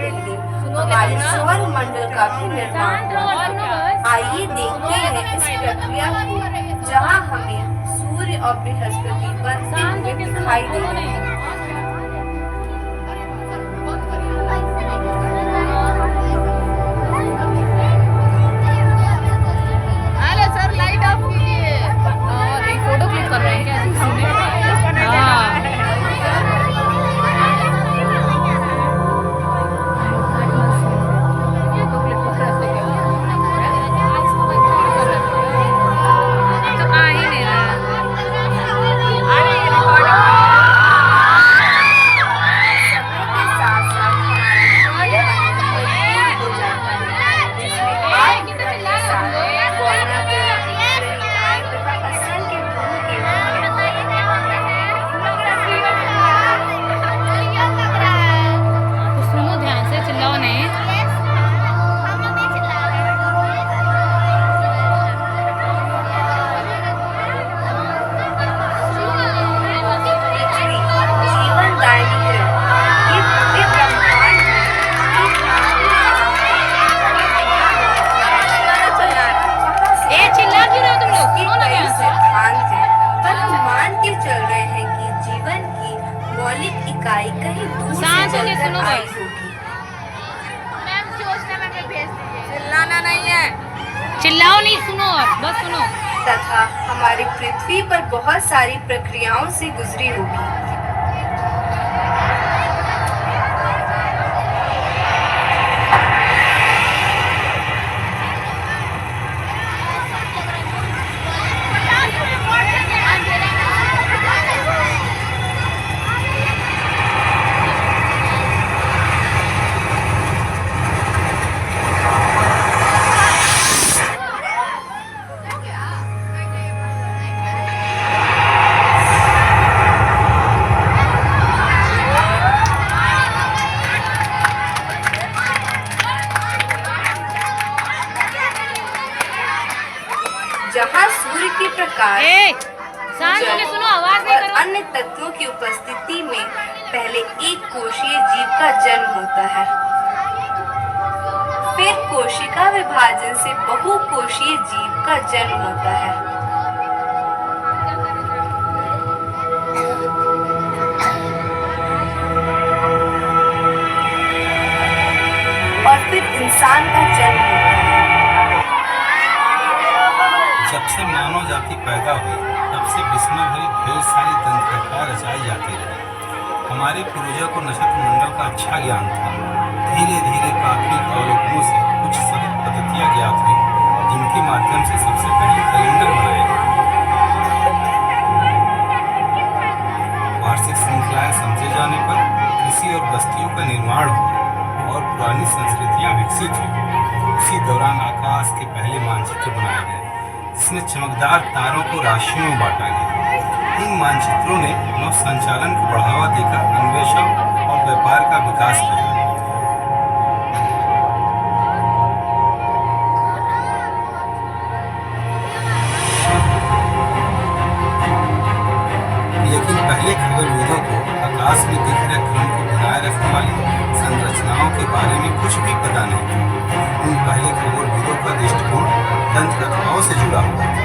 करेंगे हमारे सौर मंडल का भी निर्माण होगा। आइए देखते हैं इस प्रक्रिया को, जहां हमें सूर्य और बृहस्पति बनते हुए दिखाई दे रहे हैं। फोटो क्लिक कर रहे हैं क्या? इकाई कहीं दूर से चलकर आई होगी। चिल्लाना नहीं है, चिल्लाओ नहीं, सुनो बस सुनो। तथा हमारी पृथ्वी पर बहुत सारी प्रक्रियाओं से गुजरी होगी। जहाँ सूर्य के प्रकाश सुनो, आवाज नहीं और करो। अन्य तत्वों की उपस्थिति में पहले एक कोशीय जीव का जन्म होता है। फिर कोशिका विभाजन से बहुकोशीय जीव का जन्म होता है। और फिर इंसान का जन्म होता है। जब से मानव जाति पैदा हुई तब से विस्मय भरी ढेर सारी तंत्रकथाएं रचाई जाती रही। हमारे पूर्वजों को नक्षत्र मंडल का अच्छा ज्ञान था। धीरे धीरे प्राथमिक अवलोकनों से कुछ सरल पद्धतियां ज्ञात हुई, जिनके माध्यम से सबसे पहले कैलेंडर बनाया गया। वार्षिक श्रृंखलाएं समझे जाने पर कृषि और बस्तियों का निर्माण हुआ और पुरानी संस्कृतियां विकसित हुई। उसी दौरान आकाश के पहले मानचित्र बनाए गए, जिसमें चमकदार तारों को राशियों में बांटा गया। इन मानचित्रों ने नौ संचालन को बढ़ावा देकर अन्वेषण और व्यापार का विकास किया। लेकिन पहले खगोलविदों को आकाश में दिख रहे क्रम को बनाए रखने वाली संरचनाओं के बारे में कुछ भी पता नहीं था। उन पहले खगोलविदों का दृष्टिकोण तंत्र कथाओं से जुड़ा हुआ था।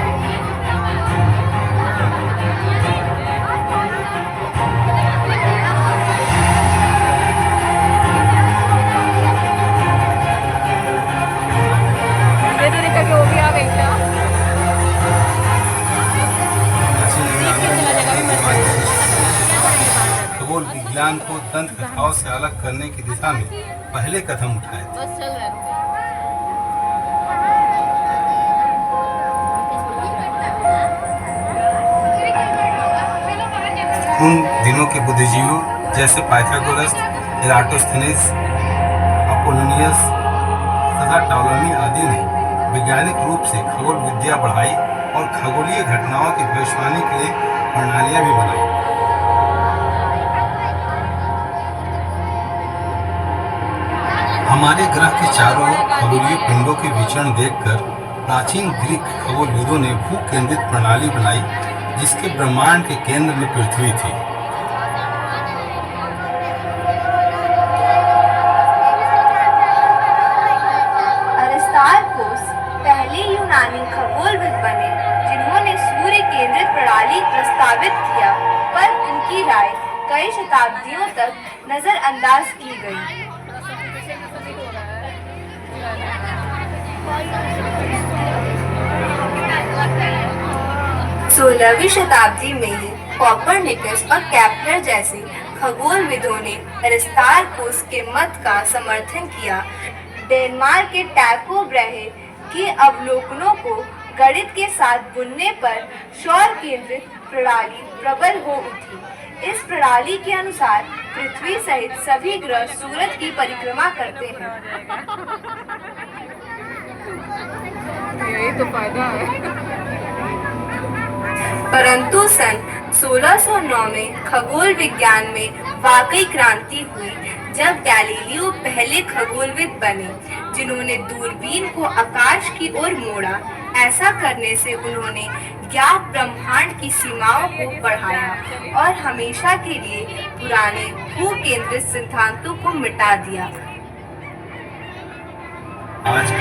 खगोल विज्ञान को तंत्र कथाओं से अलग करने की दिशा में पहले कदम उठाए थे। उन दिनों के बुद्धिजीवियों जैसे पाइथागोरस, एराटोस्थेनेस, अपोलोनियस तथा टॉलमी आदि ने वैज्ञानिक रूप से खगोल विद्या बढ़ाई और खगोलीय घटनाओं की भविष्यवाणी के लिए प्रणालियां भी बनाई। हमारे ग्रह के चारों ओर खगोलीय पिंडों के विचरण देखकर प्राचीन ग्रीक खगोलविदों ने भू केंद्रित प्रणाली बनाई, जिसके ब्रह्मांड के केंद्र में पृथ्वी थी। नजरअंदाज की गई। 16वीं शताब्दी में ही कोपरनिकस और केपलर जैसे खगोलविदों ने अरिस्तार्कुस के मत का समर्थन किया। डेनमार्क के टाइको ब्रहे के अवलोकनों को गणित के साथ बुनने पर सौर केंद्रित प्रणाली प्रबल हो उठी। इस प्रणाली के अनुसार पृथ्वी सहित सभी ग्रह सूरज की परिक्रमा करते हैं। यही तो फायदा है। परंतु सन 1609 में खगोल विज्ञान में वाकई क्रांति हुई, जब गैलीलियो पहले खगोलविद बने जिन्होंने दूरबीन को आकाश की ओर मोड़ा। ऐसा करने से उन्होंने ज्ञात ब्रह्मांड की सीमाओं को बढ़ाया और हमेशा के लिए पुराने भू केंद्रित सिद्धांतों को मिटा दिया। आज